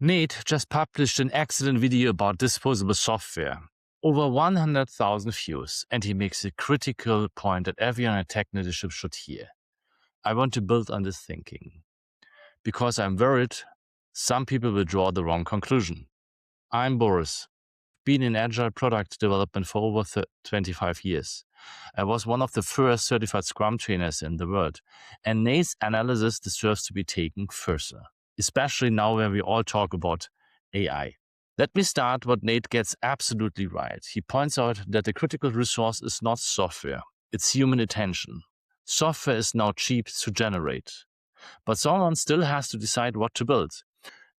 Nate just published an excellent video about disposable software. Over 100,000 views, and he makes a critical point that everyone in tech leadership should hear. I want to build on this thinking, because I'm worried some people will draw the wrong conclusion. I'm Boris, been in Agile product development for over 25 years. I was one of the first certified Scrum trainers in the world, and Nate's analysis deserves to be taken further, especially now when we all talk about AI. Let me start what Nate gets absolutely right. He points out that the critical resource is not software, it's human attention. Software is now cheap to generate, but someone still has to decide what to build.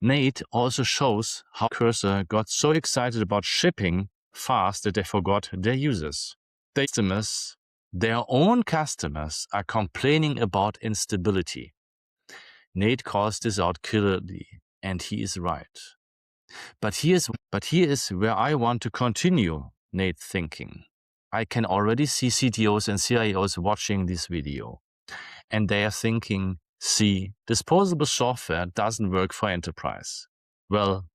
Nate also shows how Cursor got so excited about shipping fast that they forgot their users. Their own customers are complaining about instability. Nate calls this out clearly, and he is right. But here is where I want to continue Nate's thinking. I can already see CTOs and CIOs watching this video, and they are thinking, see, disposable software doesn't work for enterprise. Well,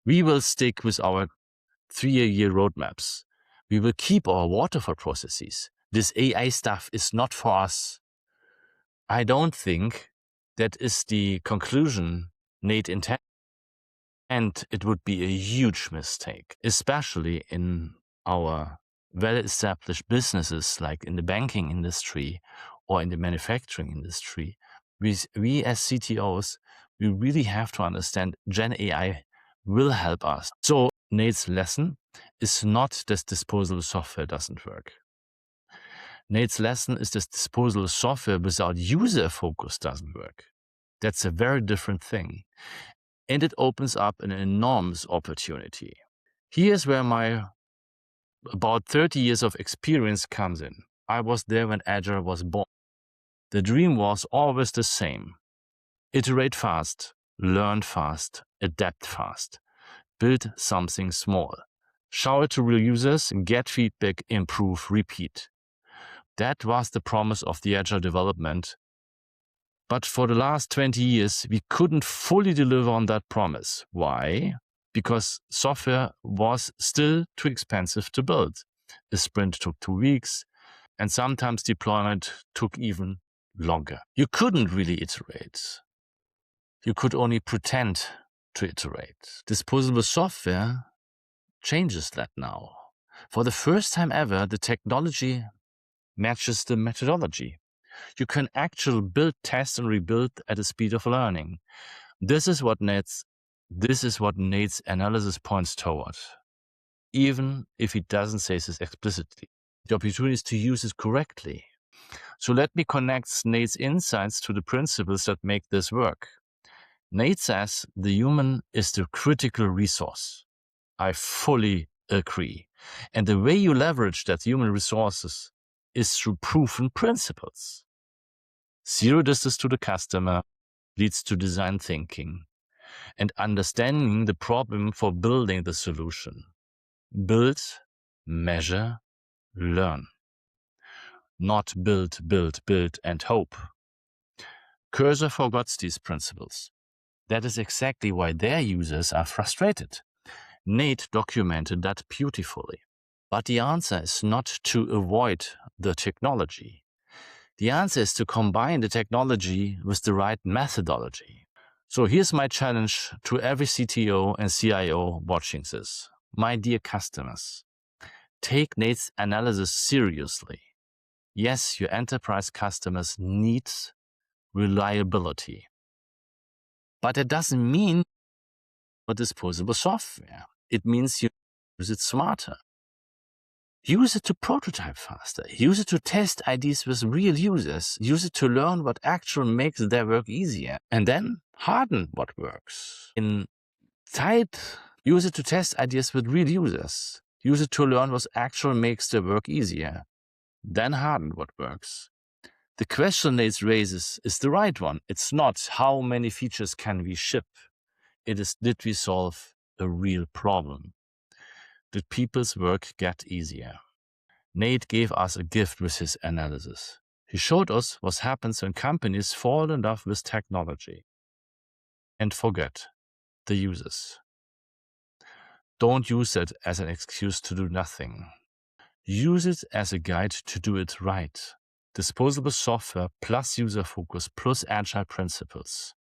we will stick with our 3-year roadmaps. We will keep our waterfall processes. This AI stuff is not for us. I don't think that is the conclusion Nate intended. And it would be a huge mistake, especially in our well-established businesses like in the banking industry or in the manufacturing industry. We as CTOs, we really have to understand Gen AI will help us. So Nate's lesson is not that disposable software doesn't work. Nate's lesson is that disposable software without user focus doesn't work. That's a very different thing. And it opens up an enormous opportunity. Here's where my about 30 years of experience comes in. I was there when Agile was born. The dream was always the same. Iterate fast, learn fast, adapt fast, build something small, show it to real users, get feedback, improve, repeat. That was the promise of the Agile development. But for the last 20 years, we couldn't fully deliver on that promise. Why? Because software was still too expensive to build. A sprint took 2 weeks, and sometimes deployment took even longer. You couldn't really iterate. You could only pretend to iterate. Disposable software changes that now. For the first time ever, the technology matches the methodology. You can actually build, test, and rebuild at the speed of learning. This is what Nate's analysis points toward, even if he doesn't say this explicitly. The opportunity is to use it correctly. So let me connect Nate's insights to the principles that make this work. Nate says the human is the critical resource. I fully agree. And the way you leverage that human resources is through proven principles. Zero distance to the customer leads to design thinking and understanding the problem for building the solution. Build, measure, learn. Not build, and hope. Cursor forgets these principles. That is exactly why their users are frustrated. Nate documented that beautifully. But the answer is not to avoid the technology. The answer is to combine the technology with the right methodology. So here's my challenge to every CTO and CIO watching this. My dear customers, take Nate's analysis seriously. Yes, your enterprise customers need reliability. But it doesn't mean for disposable software. It means you use it smarter. Use it to prototype faster. Use it to test ideas with real users. Use it to learn what actually makes their work easier. And then harden what works. Use it to test ideas with real users. Use it to learn what actually makes their work easier. Then harden what works. The question Nate raises is the right one. It's not how many features can we ship. It is, did we solve a real problem? Did people's work get easier? Nate gave us a gift with his analysis. He showed us what happens when companies fall in love with technology and forget the users. Don't use it as an excuse to do nothing. Use it as a guide to do it right. Disposable software plus user focus plus agile principles.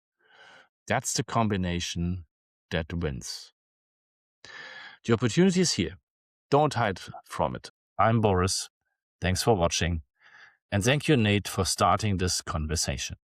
That's the combination that wins. The opportunity is here. Don't hide from it. I'm Boris. Thanks for watching. And thank you, Nate, for starting this conversation.